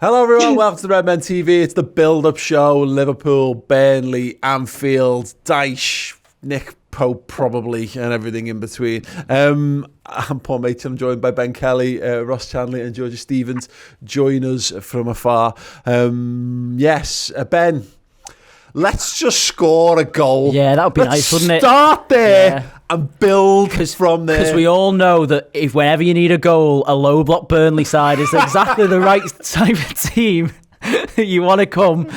Hello everyone, welcome to the Redmen TV. It's the build-up show. Liverpool, Burnley, Anfield, Dyche, Nick Pope probably, and everything in between. I'm Paul Machin. I'm joined by Ben Kelly, Ross Chandler and Georgia Stevens. Join us from afar. Ben, let's just score a goal. Yeah, that would be nice, wouldn't it? Start there and build from there. Because we all know that if whenever you need a goal, a low block Burnley side is exactly the right type of team you want to come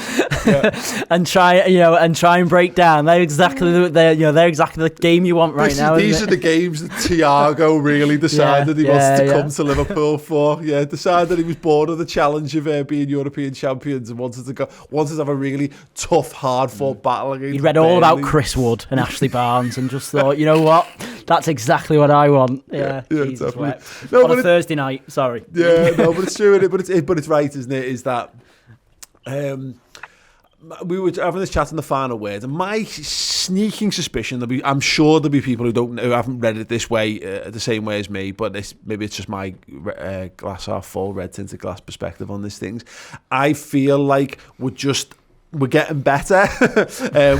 and try and break down. They're exactly the game you want right now. These are the games that Thiago really decided he wants to come to Liverpool for. Yeah, decided he was bored of the challenge of being European champions and wanted to have a really tough, hard-fought battle against. He read all about Chris Wood and Ashley Barnes and just thought, you know what, that's exactly what I want. Yeah, Jesus wept. On a Thursday night. Sorry. Yeah, no, but it's true. But it's right, isn't it? Is that. We were having this chat in the final word, and my sneaking suspicion I'm sure there'll be people who haven't read it this way, the same way as me, but maybe it's just my glass half full, red tinted glass perspective on these things. I feel like we're getting better.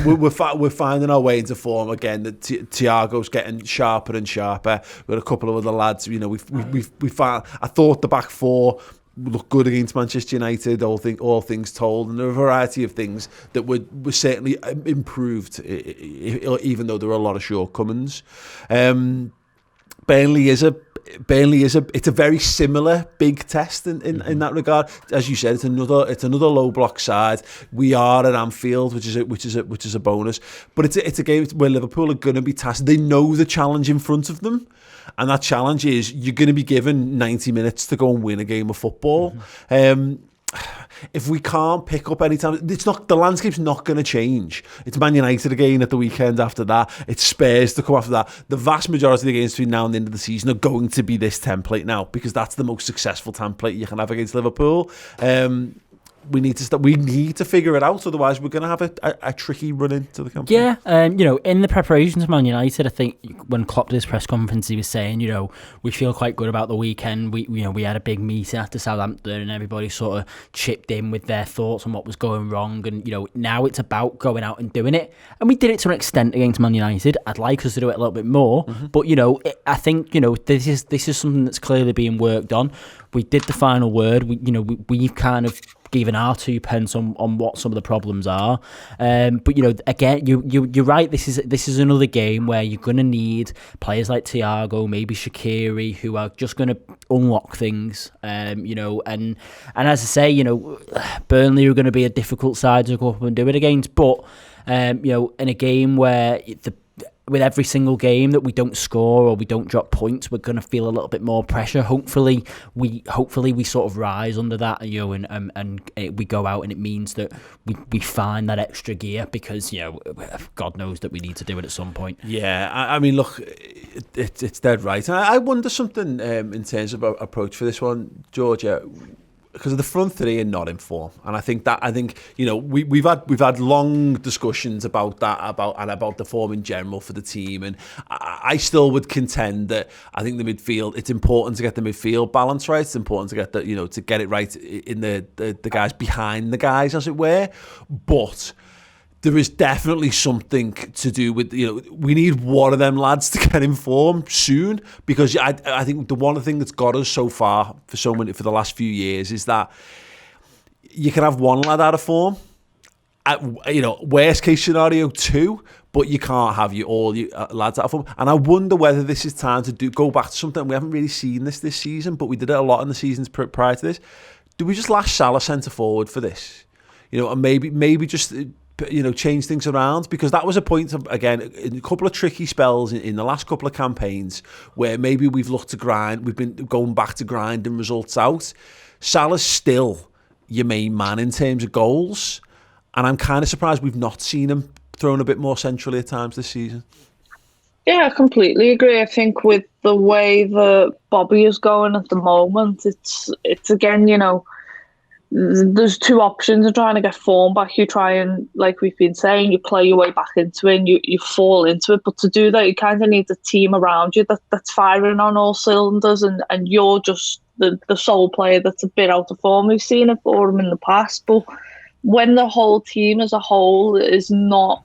We're finding our way into form again. Thiago's getting sharper and sharper. We've got a couple of other lads. You know, we found. I thought the back four look good against Manchester United, all things told, and there are a variety of things that were certainly improved, even though there are a lot of shortcomings. Burnley is a very similar big test in that regard. As you said, it's another low block side. We are at Anfield, which is a bonus, but it's a game where Liverpool are going to be tasked. They know the challenge in front of them. And that challenge is you're going to be given 90 minutes to go and win a game of football. If we can't pick up any time, the landscape's not going to change. It's Man United again at the weekend after that. It's Spurs to come after that. The vast majority of the games between now and the end of the season are going to be this template now, because that's the most successful template you can have against Liverpool. We need to figure it out, otherwise we're going to have a tricky run into the company. Yeah, in the preparations of Man United, I think when Klopp did his press conference, he was saying, we feel quite good about the weekend. We had a big meeting after Southampton, and everybody sort of chipped in with their thoughts on what was going wrong. And now it's about going out and doing it. And we did it to an extent against Man United. I'd like us to do it a little bit more, but I think this is something that's clearly being worked on. We did the final word. We've kind of given our 2 pence on what some of the problems are. But again, you're right. This is another game where you're going to need players like Thiago, maybe Shaqiri, who are just going to unlock things. And as I say, Burnley are going to be a difficult side to go up and do it against. But in a game where with every single game that we don't score or we don't drop points, we're going to feel a little bit more pressure. Hopefully we sort of rise under that, and we go out and it means that we find that extra gear, because God knows that we need to do it at some point. Yeah, I mean, look, it's dead right. And I wonder something in terms of approach for this one, Georgia. Because the front three are not in form, and I think we've had long discussions about that, about the form in general for the team, and I still would contend that I think the midfield, it's important to get the midfield balance right. It's important to get to get it right in the guys behind the guys, as it were, but there is definitely something to do with, we need one of them lads to get in form soon, because I think the one thing that's got us so far for the last few years is that you can have one lad out of form, worst case scenario 2, but you can't have all you lads out of form. And I wonder whether this is time to go back to something. We haven't really seen this season, but we did it a lot in the seasons prior to this. Do we just lash Salah centre forward for this? And maybe just change things around, because that was a point of, again, in a couple of tricky spells in the last couple of campaigns where maybe we've looked to grind, we've been going back to grinding results out. Salah's still your main man in terms of goals, and I'm kind of surprised we've not seen him thrown a bit more centrally at times this season. Yeah, I completely agree. I think with the way the Bobby is going at the moment, it's again, there's 2 options of trying to get form back. You try and, like we've been saying, you play your way back into it and you fall into it. But to do that, you kind of need a team around you that's firing on all cylinders, and you're just the sole player that's a bit out of form. We've seen it for him in the past, but when the whole team as a whole is not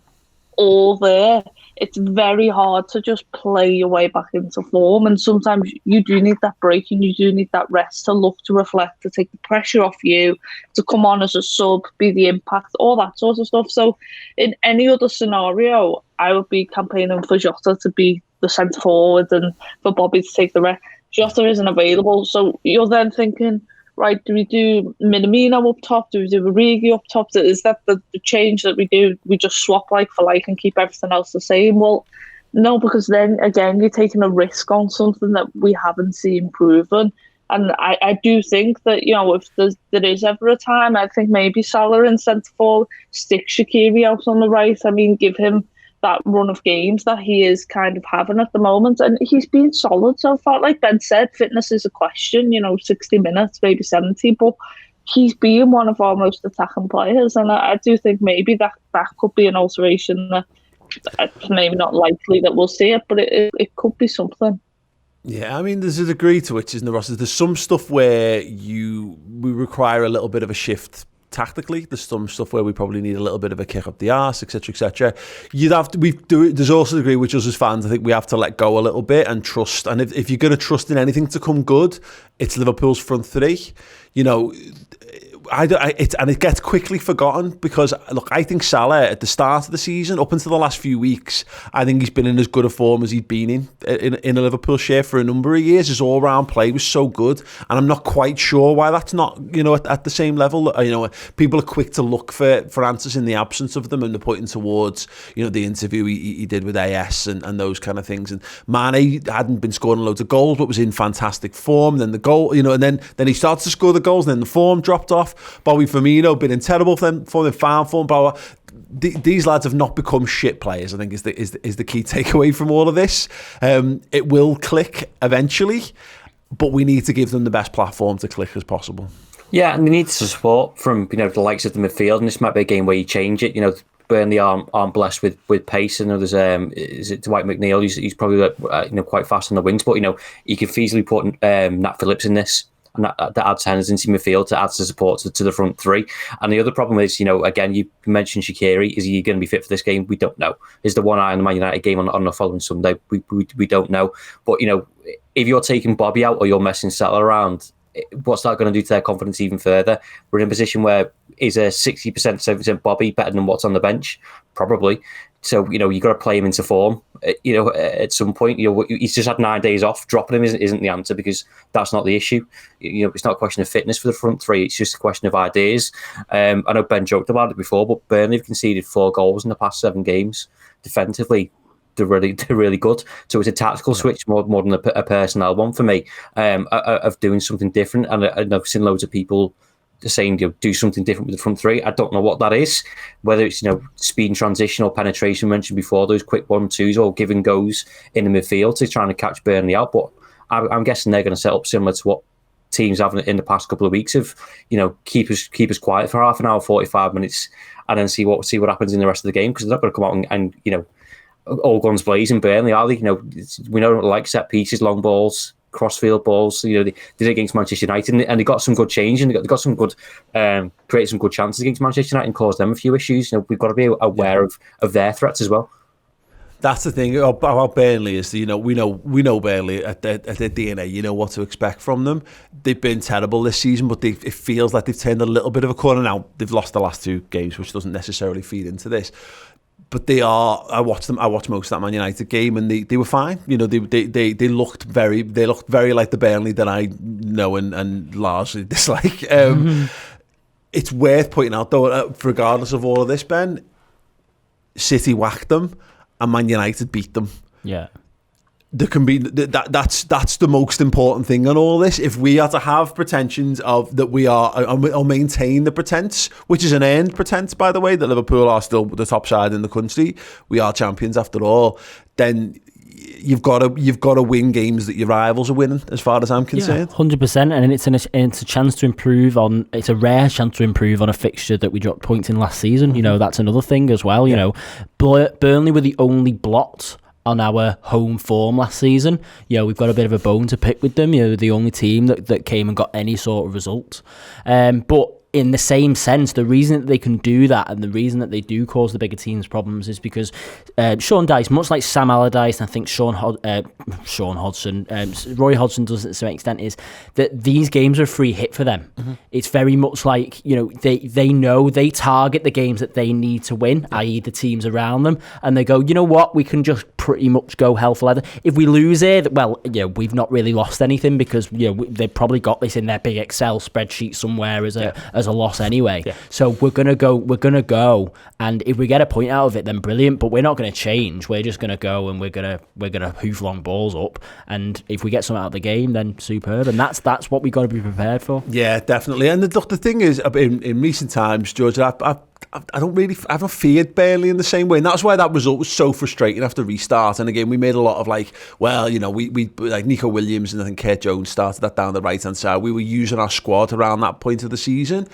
all there, it's very hard to just play your way back into form. And sometimes you do need that break and you do need that rest to look, to reflect, to take the pressure off you, to come on as a sub, be the impact, all that sort of stuff. So in any other scenario, I would be campaigning for Jota to be the centre forward and for Bobby to take the rest. Jota isn't available. So you're then thinking, right, do we do Minamino up top? Do we do Origi up top? Is that the change that we do? We just swap like for like and keep everything else the same? Well, no, because then, again, you're taking a risk on something that we haven't seen proven. And I do think that, if there is ever a time, I think maybe Salah in centre forward, stick Shaqiri out on the right. I mean, give him that run of games that he is kind of having at the moment, and he's been solid so far. Like Ben said, fitness is a question, 60 minutes, maybe 70, but he's been one of our most attacking players, and I do think maybe that could be an alteration that maybe not likely that we'll see it, but it could be something. Yeah, I mean, there's a degree to which, isn't there, Ross? There's some stuff where we require a little bit of a shift tactically. There's some stuff where we probably need a little bit of a kick up the arse, etc., etc. There's also a degree which us as fans, I think we have to let go a little bit and trust. And if you're going to trust in anything to come good, it's Liverpool's front three. It gets quickly forgotten because, look, I think Salah at the start of the season, up until the last few weeks, I think he's been in as good a form as he'd been in a Liverpool shirt for a number of years. His all-round play was so good, and I'm not quite sure why that's not, at the same level. People are quick to look for answers in the absence of them, and they're pointing towards, the interview he did with AS and those kind of things. And Mane hadn't been scoring loads of goals, but was in fantastic form. Then the goal, and then he started to score the goals, and then the form dropped off. Bobby Firmino been in terrible form, in farm form, blah, blah. These lads have not become shit players, I think is the key takeaway from all of this. It will click eventually, but we need to give them the best platform to click as possible. Yeah, and they need support from the likes of the midfield, and this might be a game where you change it. Burnley aren't blessed with pace. I know there's is it Dwight McNeil? He's probably quite fast on the wings, but you could feasibly put Nat Phillips in this. And that adds hesitancy in midfield to add the support to the front three. And the other problem is, again, you mentioned Shaqiri. Is he going to be fit for this game? We don't know. Is the one eye on the Man United game on the following Sunday? We don't know. But, if you're taking Bobby out or you're messing Salah around, what's that going to do to their confidence even further? We're in a position where is a 60%, 70% Bobby better than what's on the bench? Probably. So, you've got to play him into form. At some point, he's just had 9 days off. Dropping him isn't the answer, because that's not the issue. It's not a question of fitness for the front three. It's just a question of ideas. I know Ben joked about it before, but Burnley have conceded 4 goals in the past 7 games. Defensively, they're really good. So it's a tactical switch more than a personnel one for me, of doing something different. And I've seen loads of people saying do something different with the front three. I don't know what that is, whether it's speed and transition or penetration mentioned before, those quick 1-2s or give and goes in the midfield to trying to catch Burnley out. But I'm guessing they're going to set up similar to what teams have in the past couple of weeks of keep us quiet for half an hour, 45 minutes, and then see what happens in the rest of the game, because they're not going to come out and all guns blazing Burnley, are they? We know like set pieces, long balls, crossfield balls. They did it against Manchester United, and they got some good change, and they got some good created some good chances against Manchester United and caused them a few issues. We've got to be aware of their threats as well. That's the thing about Burnley is we know Burnley at their DNA. You know what to expect from them. They've been terrible this season, but it feels like they've turned a little bit of a corner now. They've lost the last 2 games, which doesn't necessarily feed into this. But they are. I watched most of that Man United game, and they were fine. They looked very like the Burnley that I know and largely dislike. It's worth pointing out though, regardless of all of this, Ben, City whacked them and Man United beat them. Yeah. There can be that's the most important thing on all this. If we are to have pretensions of that we are or maintain the pretense, which is an earned pretense, by the way, that Liverpool are still the top side in the country, we are champions after all, then you've got to win games that your rivals are winning, as far as I'm concerned. 100%, and it's a chance to improve on. It's a rare chance to improve on a fixture that we dropped points in last season. That's another thing as well. Burnley were the only blot on our home form last season. We've got a bit of a bone to pick with them. The only team that came and got any sort of result. But in the same sense, the reason that they can do that and the reason that they do cause the bigger teams problems is because Sean Dyche, much like Sam Allardyce, and I think Sean Hodgson, Roy Hodgson does it to some extent, is that these games are a free hit for them. Mm-hmm. It's very much like, they know they target the games that they need to win, i.e. the teams around them, and they go, you know what, we can just pretty much go hell for leather. If we lose it, well, we've not really lost anything because they've probably got this in their big Excel spreadsheet somewhere as a loss anyway. Yeah. So we're gonna go, and if we get a point out of it, then brilliant. But we're not gonna change. We're just gonna go and we're gonna hoof long balls up. And if we get something out of the game, then superb. And that's what we got to be prepared for. Yeah, definitely. And the thing is, in recent times, George, I haven't feared Burnley in the same way, and that's why that result was so frustrating after restart. And again, we made a lot of we like Nico Williams and I think Kurt Jones started that down the right hand side. We were using our squad around that point of the season.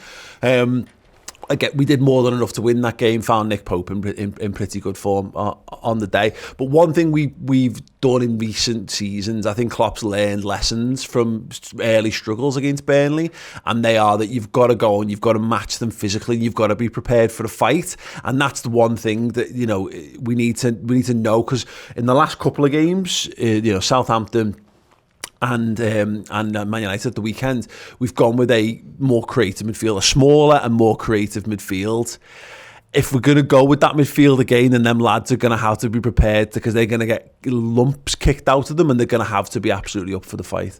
Again, we did more than enough to win that game. Found Nick Pope in pretty good form on the day. But one thing we've done in recent seasons, I think Klopp's learned lessons from early struggles against Burnley, and they are that you've got to go and you've got to match them physically. You've got to be prepared for the fight, and that's the one thing that we need to know, because in the last couple of games, Southampton and Man United at the weekend, we've gone with a more creative midfield, a smaller and more creative midfield. If we're going to go with that midfield again, then them lads are going to have to be prepared, because they're going to get lumps kicked out of them and they're going to have to be absolutely up for the fight.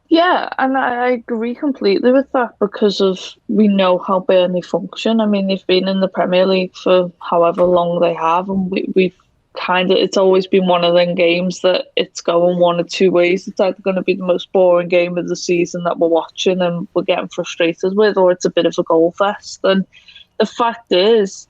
Yeah, and I agree completely with that, because we know how Burnley function. I mean, they've been in the Premier League for however long they have, and we've it's always been one of them games that it's going one or two ways. It's either going to be the most boring game of the season that we're watching and we're getting frustrated with, or it's a bit of a goal fest. And the fact is,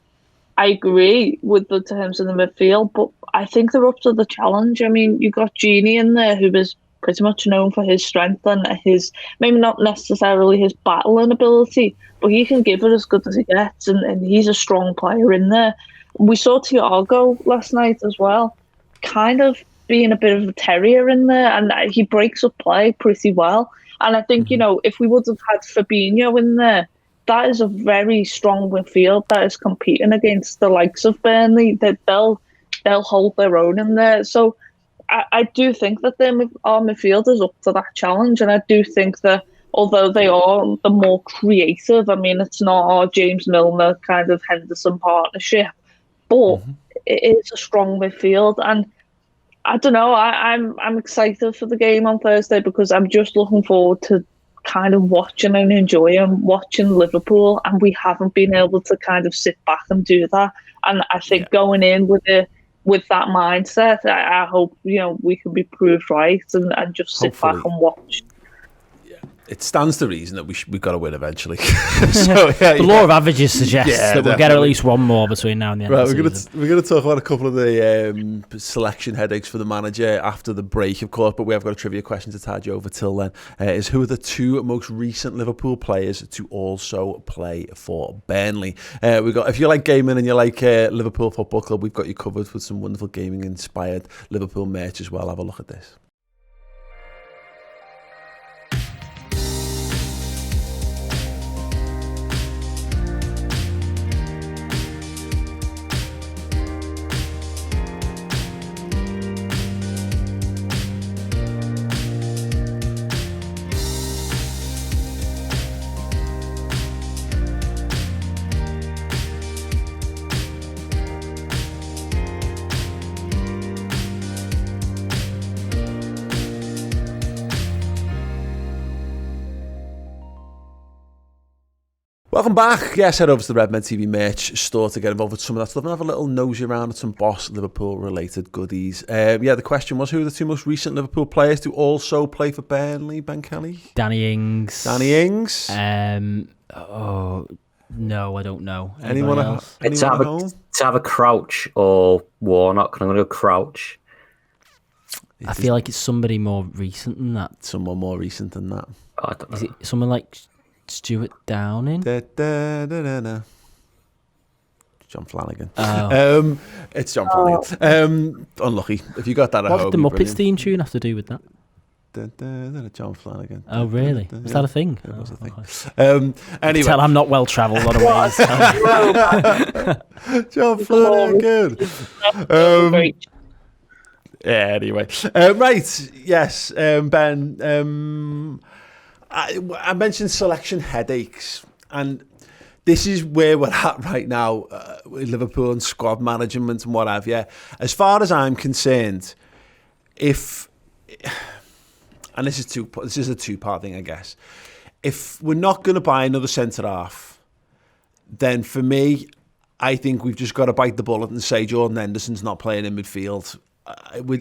I agree with the terms in the midfield, but I think they're up to the challenge. I mean, you've got Gini in there, who is pretty much known for his strength and his, maybe not necessarily his battling ability, but he can give it as good as he gets, and he's a strong player in there. We saw Thiago last night as well, kind of being a bit of a terrier in there, and he breaks up play pretty well. And I think, if we would have had Fabinho in there, that is a very strong midfield that is competing against the likes of Burnley. That they'll hold their own in there. So I do think that our midfield is up to that challenge, and I do think that although they are the more creative, I mean, it's not our James Milner kind of Henderson partnership, but it is a strong midfield. And I don't know, I'm excited for the game on Thursday, because I'm just looking forward to kind of watching and enjoying watching Liverpool, and we haven't been able to kind of sit back and do that. And I think going in with that mindset, I hope we can be proved right and just sit back and watch. It stands to reason that we've got to win eventually. The law of averages suggests that we'll get at least one more between now and the end of the season. We're going to talk about a couple of the selection headaches for the manager after the break, of course, but we have got a trivia question to tide you over till then. Is who are the two most recent Liverpool players to also play for Burnley? If you like gaming and you like Liverpool Football Club, we've got you covered with some wonderful gaming-inspired Liverpool merch as well. Have a look at this. Welcome back. Yes, head over to the Redmen TV merch store to get involved with some of that stuff and have a little nosy around at some Boss Liverpool related goodies. The question was, who are the two most recent Liverpool players to also play for Burnley, Ben Kelly? Danny Ings. No, I don't know. Anyone else? It's either Crouch or Warnock. I'm going to go Crouch. I feel like it's somebody more recent than that. Someone more recent than that. I don't know. Is it someone like Stuart Downing? John Flanagan. Oh. It's John Flanagan. Unlucky. If you got that at home, What did the Muppets theme tune have to do with that? John Flanagan. Oh, really? Was that a thing? It was a thing. Okay. Anyway. Tell I'm not well travelled on a ways. John Flanagan. Anyway. Right. Yes, Ben. I mentioned selection headaches, and this is where we're at right now with Liverpool and squad management and what have you. As far as I'm concerned, and this is a two-part thing, I guess. If we're not going to buy another centre-half, then for me, I think we've just got to bite the bullet and say Jordan Henderson's not playing in midfield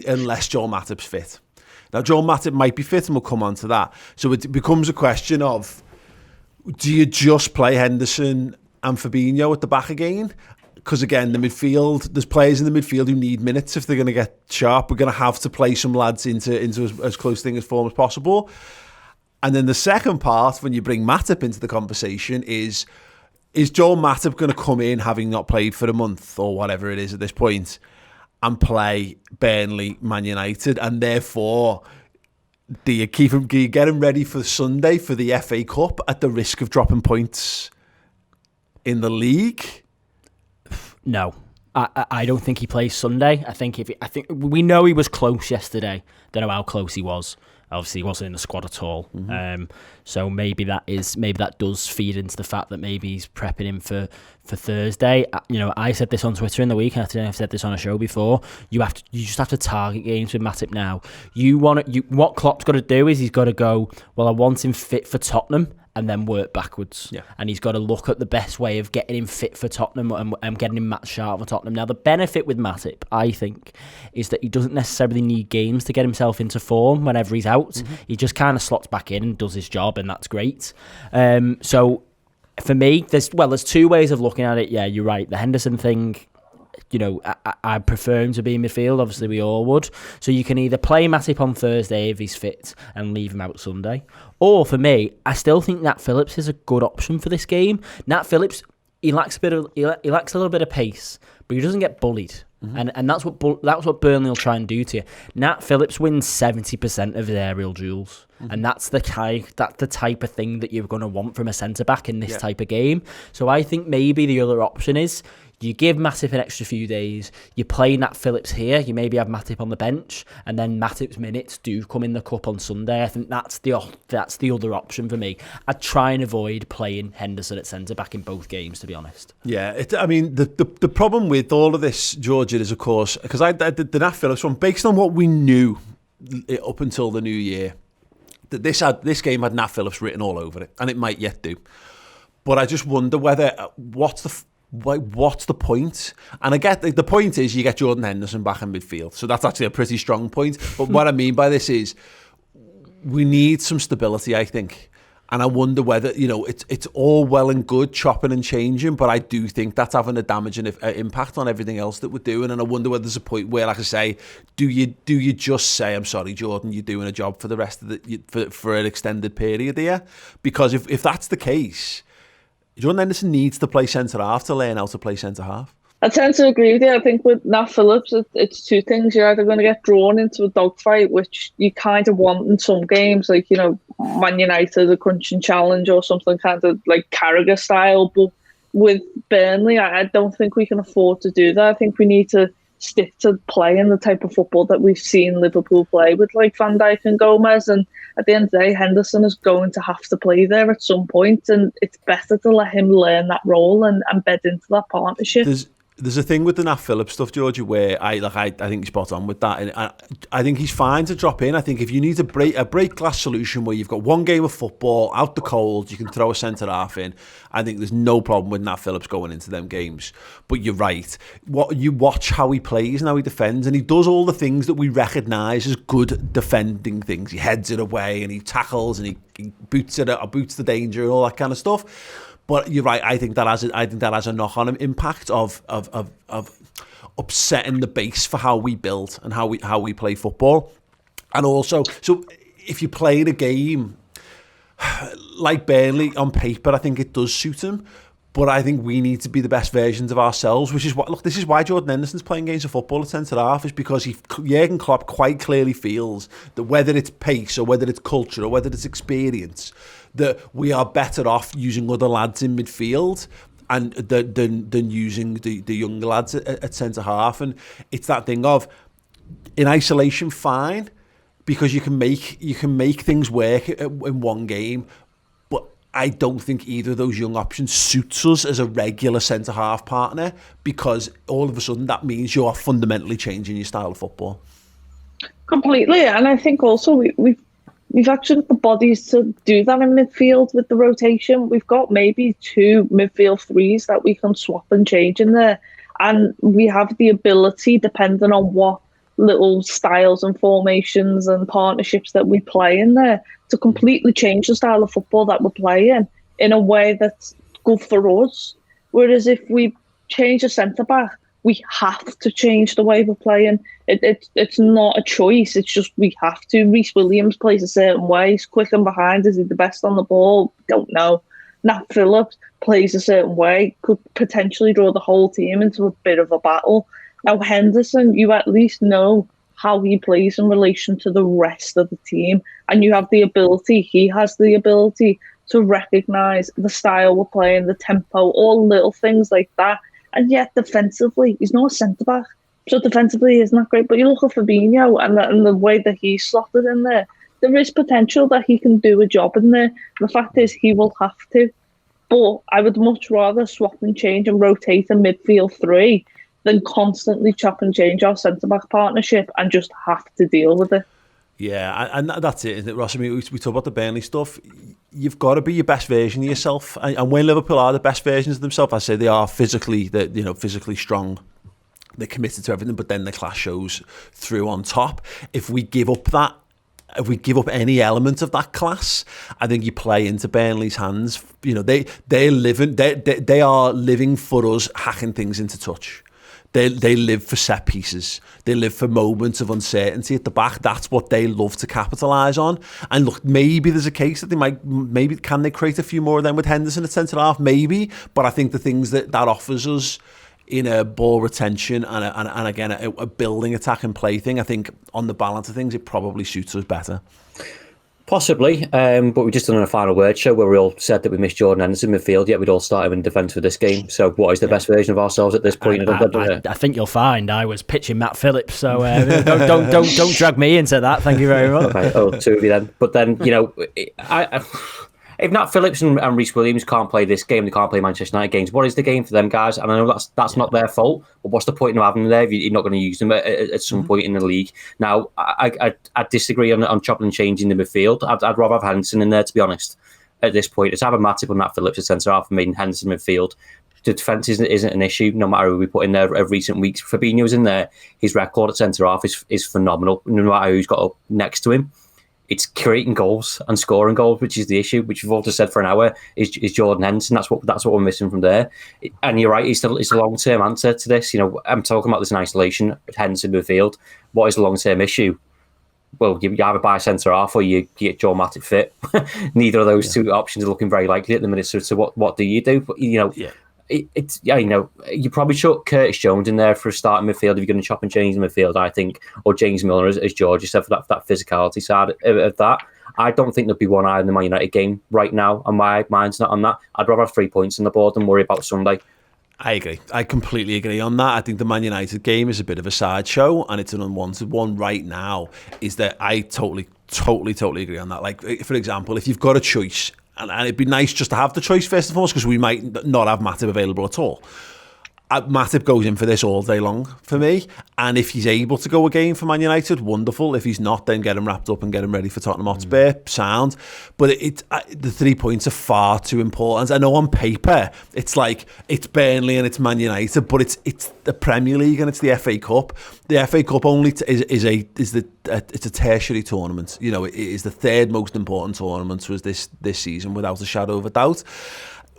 unless Joel Matip's fit. Now, Joel Matip might be fit, and we'll come on to that. So it becomes a question of, do you just play Henderson and Fabinho at the back again? Because, again, the midfield, there's players in the midfield who need minutes if they're going to get sharp. We're going to have to play some lads into as close thing as form as possible. And then the second part, when you bring Matip into the conversation, is Joel Matip going to come in, having not played for a month or whatever it is at this point, and play Burnley, Man United, and therefore do you get him ready for Sunday for the FA Cup at the risk of dropping points in the league? No, I don't think he plays Sunday. I think we know he was close yesterday. Don't know how close he was. Obviously, he wasn't in the squad at all. Mm-hmm. So maybe that does feed into the fact that maybe he's prepping him for Thursday. You know, I said this on Twitter in the week, and I think I've said this on a show before. You just have to target games with Matip now. What Klopp's got to do is he's got to go, well, I want him fit for Tottenham, and then work backwards. Yeah. And he's got to look at the best way of getting him fit for Tottenham and getting him match sharp for Tottenham. Now, the benefit with Matip, I think, is that he doesn't necessarily need games to get himself into form whenever he's out. Mm-hmm. He just kind of slots back in and does his job, and that's great. So, for me, there's two ways of looking at it. Yeah, you're right. The Henderson thing, you know, I prefer him to be in midfield. Obviously, we all would. So you can either play Matip on Thursday if he's fit and leave him out Sunday. Or for me, I still think Nat Phillips is a good option for this game. Nat Phillips, he lacks a little bit of pace, but he doesn't get bullied. Mm-hmm. And that's what Burnley will try and do to you. Nat Phillips wins 70% of his aerial duels. Mm-hmm. And that's the type of thing that you're going to want from a centre-back in this type of game. So I think maybe the other option is you give Matip an extra few days, you play Nat Phillips here, you maybe have Matip on the bench, and then Matip's minutes do come in the cup on Sunday. I think that's the other option for me. I'd try and avoid playing Henderson at centre-back in both games, to be honest. Yeah, the problem with all of this, George, is, of course, because the Nat Phillips one, based on what we knew up until the new year, that this game had Nat Phillips written all over it, and it might yet do. But I just wonder whether what's the point? And I get the point is you get Jordan Henderson back in midfield, so that's actually a pretty strong point. But what I mean by this is we need some stability, I think. And I wonder whether, you know, it's all well and good chopping and changing, but I do think that's having a damaging impact on everything else that we're doing. And I wonder whether there's a point where, like I say, do you just say, I'm sorry, Jordan, you're doing a job for the rest of for an extended period here? Because if that's the case, Jordan Henderson needs to play centre-half to learn how to play centre-half. I tend to agree with you. I think with Nat Phillips, it's two things. You're either going to get drawn into a dogfight, which you kind of want in some games, like, you know, Man United, a crunching challenge or something kind of like Carragher style. But with Burnley, I don't think we can afford to do that. I think we need to stick to playing the type of football that we've seen Liverpool play with, like Van Dijk and Gomez. And at the end of the day, Henderson is going to have to play there at some point, and it's better to let him learn that role and bed into that partnership. There's a thing with the Nat Phillips stuff, Georgie, where I think he's spot on with that, and I think he's fine to drop in. I think if you need a break glass solution where you've got one game of football out the cold, you can throw a centre half in. I think there's no problem with Nat Phillips going into them games. But you're right. You watch how he plays and how he defends, and he does all the things that we recognise as good defending things. He heads it away and he tackles and he boots the danger and all that kind of stuff. But you're right. I think that has a knock-on impact of upsetting the base for how we build and how we play football. And also, so if you're playing a game like Burnley on paper, I think it does suit him. But I think we need to be the best versions of ourselves, which is what, look, this is why Jordan Henderson's playing games of football at centre-half, is because Jurgen Klopp quite clearly feels that whether it's pace or whether it's culture or whether it's experience, that we are better off using other lads in midfield and than using the younger lads at centre-half. And it's that thing of, in isolation, fine, because you can make things work in one game, I don't think either of those young options suits us as a regular centre-half partner, because all of a sudden that means you are fundamentally changing your style of football. Completely, and I think also we've actually got the bodies to do that in midfield with the rotation. We've got maybe 2 midfield threes that we can swap and change in there, and we have the ability, depending on what little styles and formations and partnerships that we play in there, to completely change the style of football that we're playing in a way that's good for us. Whereas if we change a centre-back, we have to change the way we're playing. It's not a choice, it's just we have to. Reece Williams plays a certain way, he's quick and behind. Is he the best on the ball? Don't know. Nat Phillips plays a certain way, could potentially draw the whole team into a bit of a battle. Now Henderson, you at least know how he plays in relation to the rest of the team, and you have the ability, he has the ability to recognise the style we're playing, the tempo, all little things like that. And yet defensively, he's not a centre-back, so defensively he's not great. But you look at Fabinho and the way that he's slotted in there, there is potential that he can do a job in there. The fact is, he will have to. But I would much rather swap and change and rotate a midfield 3 than constantly chop and change our centre-back partnership and just have to deal with it. Yeah, and that's it, isn't it, Ross? I mean, we talk about the Burnley stuff. You've got to be your best version of yourself. And when Liverpool are the best versions of themselves, I say they are physically strong. They're committed to everything, but then the class shows through on top. If we give up any element of that class, I think you play into Burnley's hands. You know, they are living for us, hacking things into touch. They live for set pieces. They live for moments of uncertainty at the back. That's what they love to capitalise on. And look, maybe there's a case that can they create a few more of them with Henderson at centre-half? Maybe. But I think the things that offers us in a ball retention and again, a building attack and play thing, I think on the balance of things, it probably suits us better. Possibly, but we just done a final word show where we all said that we missed Jordan Henderson midfield, yet we'd all started in defence for this game. So what is the best version of ourselves at this point? I think you'll find I was pitching Matt Phillips, so don't drag me into that. Thank you very much. Okay, 2 of you then. But then, you know, if Nat Phillips and Reece Williams can't play this game, they can't play Manchester United games, what is the game for them, guys? And I know that's not their fault, but what's the point in having them there if you're not going to use them at some point in the league? Now, I disagree on chopping and changing the midfield. I'd rather have Henderson in there, to be honest, at this point. It's have a Matip and Nat Phillips at centre-half and making Henderson midfield. The defence isn't an issue, no matter who we put in there of recent weeks. Fabinho's in there. His record at centre-half is phenomenal, no matter who's got up next to him. It's creating goals and scoring goals, which is the issue, which we've all just said for an hour, is Jordan Henderson. That's what we're missing from there. And you're right, it's the long-term answer to this. You know, I'm talking about this in isolation, Henderson midfield. What is the long-term issue? Well, you either buy centre-half or you get Joe Matip fit. Neither of those 2 options are looking very likely at the minute. So what do you do? But, you know, you probably chuck Curtis Jones in there for a starting midfield if you're going to chop and change the midfield, I think, or James Milner, as George said, for that physicality side of that. I don't think there'll be one eye in the Man United game right now, and my mind's not on that. I'd rather have 3 points on the board than worry about Sunday. I agree. I completely agree on that. I think the Man United game is a bit of a sideshow, and it's an unwanted one right now. Is that I totally agree on that. Like, for example, if you've got a choice, and it'd be nice just to have the choice first and foremost, because we might not have Matip available at all. Matip goes in for this all day long for me, and if he's able to go again for Man United, wonderful. If he's not, then get him wrapped up and get him ready for Tottenham Hotspur, sound. But the 3 points are far too important. I know on paper it's like it's Burnley and it's Man United, but it's the Premier League and it's the FA Cup. The FA Cup only is a tertiary tournament. You know, it is the 3rd most important tournament was this season, without a shadow of a doubt.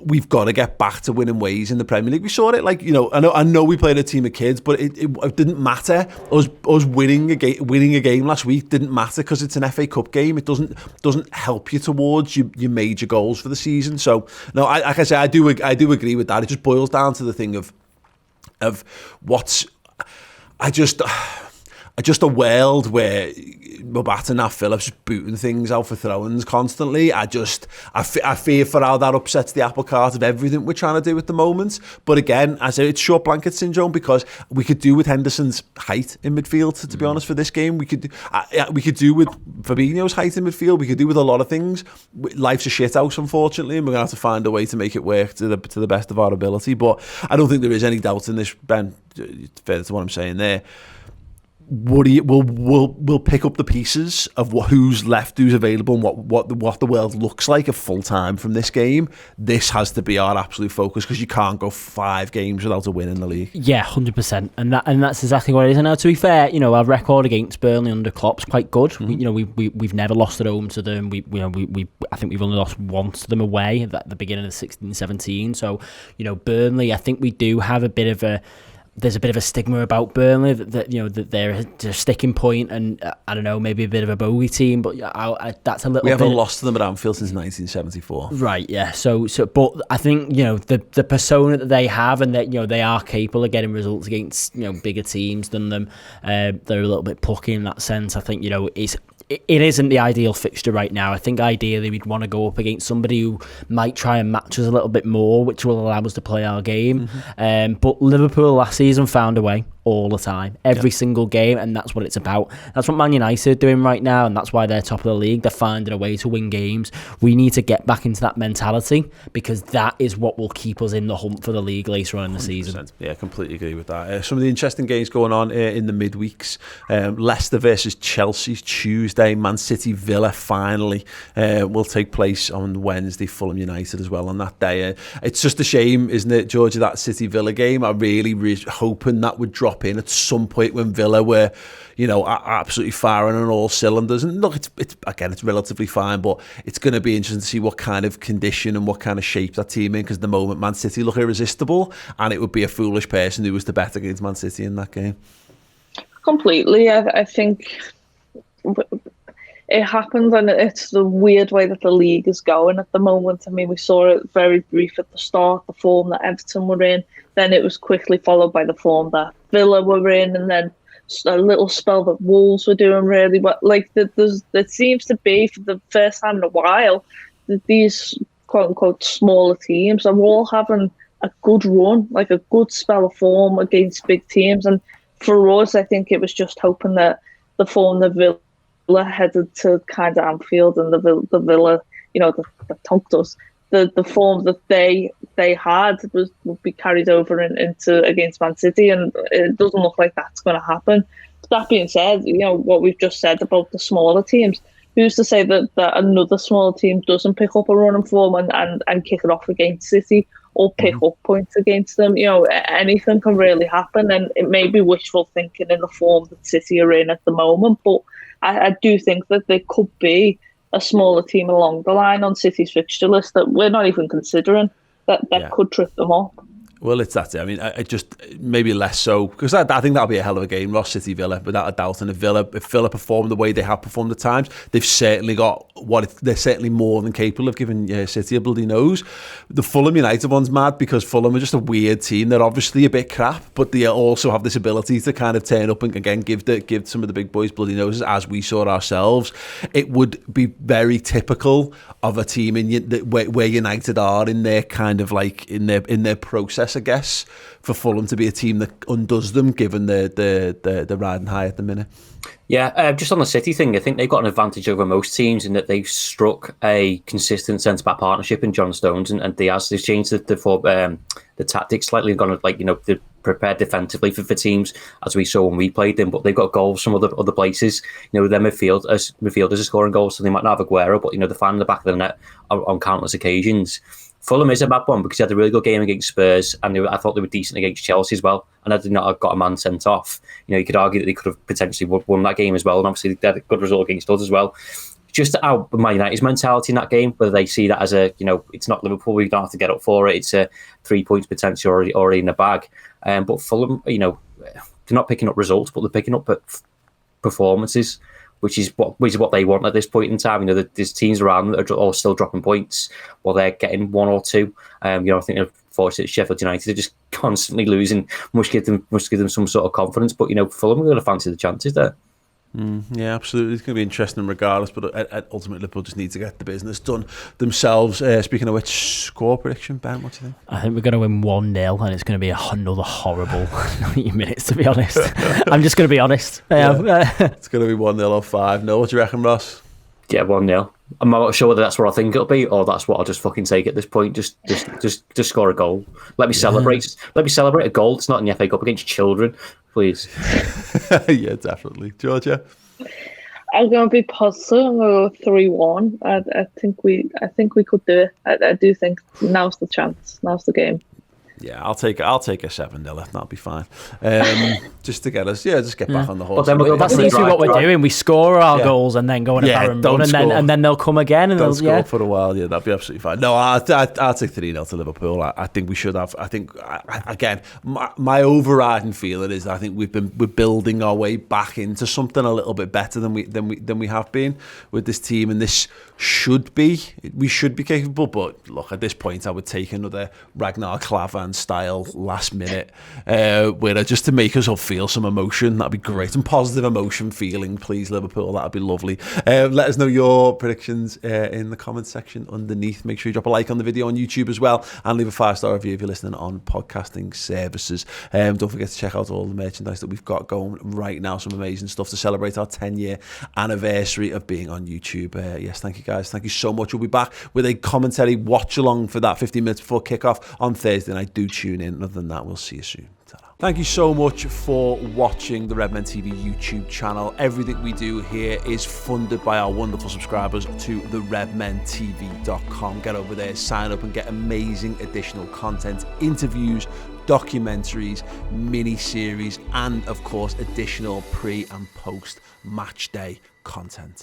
we've got to get back to winning ways in the Premier League. We saw it, like, I know we played a team of kids, but it didn't matter. Us winning a game last week didn't matter because it's an FA Cup game. It doesn't help you towards your major goals for the season. So no, like I say, I do agree with that. It just boils down to the thing of what's just a world where Mobata and Phillips just booting things out for throw-ins constantly. I fear for how that upsets the apple cart of everything we're trying to do at the moment. But again, I say it's short blanket syndrome because we could do with Henderson's height in midfield. To be honest, for this game, we could do with Fabinho's height in midfield. We could do with a lot of things. Life's a shit house, unfortunately, and we're gonna have to find a way to make it work to the best of our ability. But I don't think there is any doubt in this, Ben. Fair to what I'm saying there. We'll pick up the pieces of who's left, who's available, and what the world looks like at full time from this game. This has to be our absolute focus because you can't go 5 games without a win in the league. Yeah, 100%, and that's exactly what it is. And now, to be fair, our record against Burnley under Klopp's quite good. Mm-hmm. We've never lost at home to them. I think we've only lost once to them away at the beginning of 16-17. So Burnley, I think we do have there's a bit of a stigma about Burnley that they're a sticking point and I don't know, maybe a bit of a bogey team, but that's a little. We haven't lost to them at Anfield since 1974. Right, yeah. So, but I think the persona that they have and that they are capable of getting results against bigger teams than them. They're a little bit plucky in that sense. I think it isn't the ideal fixture right now. I think ideally we'd want to go up against somebody who might try and match us a little bit more, which will allow us to play our game. Mm-hmm. But Liverpool last season found a way all the time, every single game, and that's what it's about. That's what Man United are doing right now, and that's why they're top of the league. They're finding a way to win games. We need to get back into that mentality because that is what will keep us in the hunt for the league later on in the 100%. Season. Yeah, completely agree with that. Some of the interesting games going on in the midweeks. Leicester versus Chelsea Tuesday. Man City Villa finally will take place on Wednesday. Fulham United as well on that day. It's just a shame, isn't it, Georgia, that City Villa game? I'm really hoping that would drop in at some point when Villa were absolutely firing on all cylinders. And look, it's relatively fine, but it's going to be interesting to see what kind of condition and what kind of shape that team in, because at the moment Man City look irresistible, and it would be a foolish person who was to bet against Man City in that game. Completely. I think it happens, and it's the weird way that the league is going at the moment. I mean, we saw it very brief at the start, the form that Everton were in, then it was quickly followed by the form that Villa were in, and then a little spell that Wolves were doing really well. Like, there seems to be, for the first time in a while, that these quote-unquote smaller teams are all having a good run, like a good spell of form against big teams. And for us, I think it was just hoping that the form that Villa headed to kind of Anfield, and the Villa, that tunked us, the form that they had would be carried over into against Man City, and it doesn't look like that's going to happen. That being said, what we've just said about the smaller teams, who's to say that another small team doesn't pick up a run and form and kick it off against City or pick up points against them? Anything can really happen, and it may be wishful thinking in the form that City are in at the moment, but I do think that there could be a smaller team along the line on City's fixture list that we're not even considering that could trip them up. Well, it's that. I mean, I just maybe less so, because I think that'll be a hell of a game. Ross City Villa, without a doubt. And if Villa perform the way they have performed at times, they've certainly got they're certainly more than capable of giving City a bloody nose. The Fulham United one's mad because Fulham are just a weird team. They're obviously a bit crap, but they also have this ability to kind of turn up and again give some of the big boys bloody noses, as we saw ourselves. It would be very typical of a team where United are in their kind of like in their process, I guess, for Fulham to be a team that undoes them, given the riding high at the minute. Yeah, just on the City thing, I think they've got an advantage over most teams in that they've struck a consistent centre-back partnership in John Stones and Diaz. They've changed the tactics slightly, gone they're prepared defensively for teams, as we saw when we played them, but they've got goals from other places. Their midfielders are scoring goals, so they might not have Aguero, but they're finding the back of the net on countless occasions. Fulham is a bad one because they had a really good game against Spurs, and I thought they were decent against Chelsea as well, and had they not got a man sent off, you could argue that they could have potentially won that game as well, and obviously they had a good result against us as well. just how Man United's mentality in that game, whether they see that as it's not Liverpool, we don't have to get up for it. It's a 3 points potentially already in the bag. But Fulham, they're not picking up results, but they're picking up performances, which is what they want at this point in time. There's teams around that are all still dropping points while they're getting one or two. I think unfortunately Sheffield United are just constantly losing. Must give them some sort of confidence. But Fulham are going to fancy the chances there. Yeah, absolutely. It's going to be interesting regardless, but ultimately Liverpool just need to get the business done themselves. Speaking of which, score prediction, Ben, what do you think? I think we're going to win 1-0 and it's going to be another horrible 90 minutes, to be honest. I'm just going to be honest. It's going to be 1-0 or 5-0. What do you reckon, Ross? Yeah, 1-0. I'm not sure whether that's what I think it'll be or that's what I'll just fucking take at this point. Just score a goal. Let me celebrate. Let me celebrate a goal. It's not in the FA Cup against children, please. Yeah, definitely. Georgia? I'm going to be positive. I'm going to go 3-1. I think we could do it. I do think now's the chance. Now's the game. Yeah, I'll take a 7-0. That'll be fine. Just to get us, just get back on the horse. But then that seems to be what we're doing. We score our goals and then go on a barren run, and then they'll come again. And don't score for a while. Yeah, that'd be absolutely fine. No, I'll take 3-0 to Liverpool. I think we should have. I think again, my overriding feeling is that I think we're building our way back into something a little bit better than we have been with this team, and we should be capable. But look, at this point, I would take another Ragnar Klavan style last minute winner just to make us all feel some emotion. That'd be great. Some positive emotion feeling, please, Liverpool. That'd be lovely. Let us know your predictions in the comments section underneath. Make sure you drop a like on the video on YouTube as well and leave a 5-star review if you're listening on podcasting services. Don't forget to check out all the merchandise that we've got going right now. Some amazing stuff to celebrate our 10-year anniversary of being on YouTube. Yes, thank you guys. Thank you so much. We'll be back with a commentary watch along for that 15 minutes before kickoff on Thursday night. Do tune in. Other than that, we'll see you soon. Ta-ra. Thank you so much for watching the Redmen TV YouTube channel. Everything we do here is funded by our wonderful subscribers to the redmentv.com. Get over there, sign up and get amazing additional content, interviews, documentaries, mini-series, and of course additional pre and post match day content.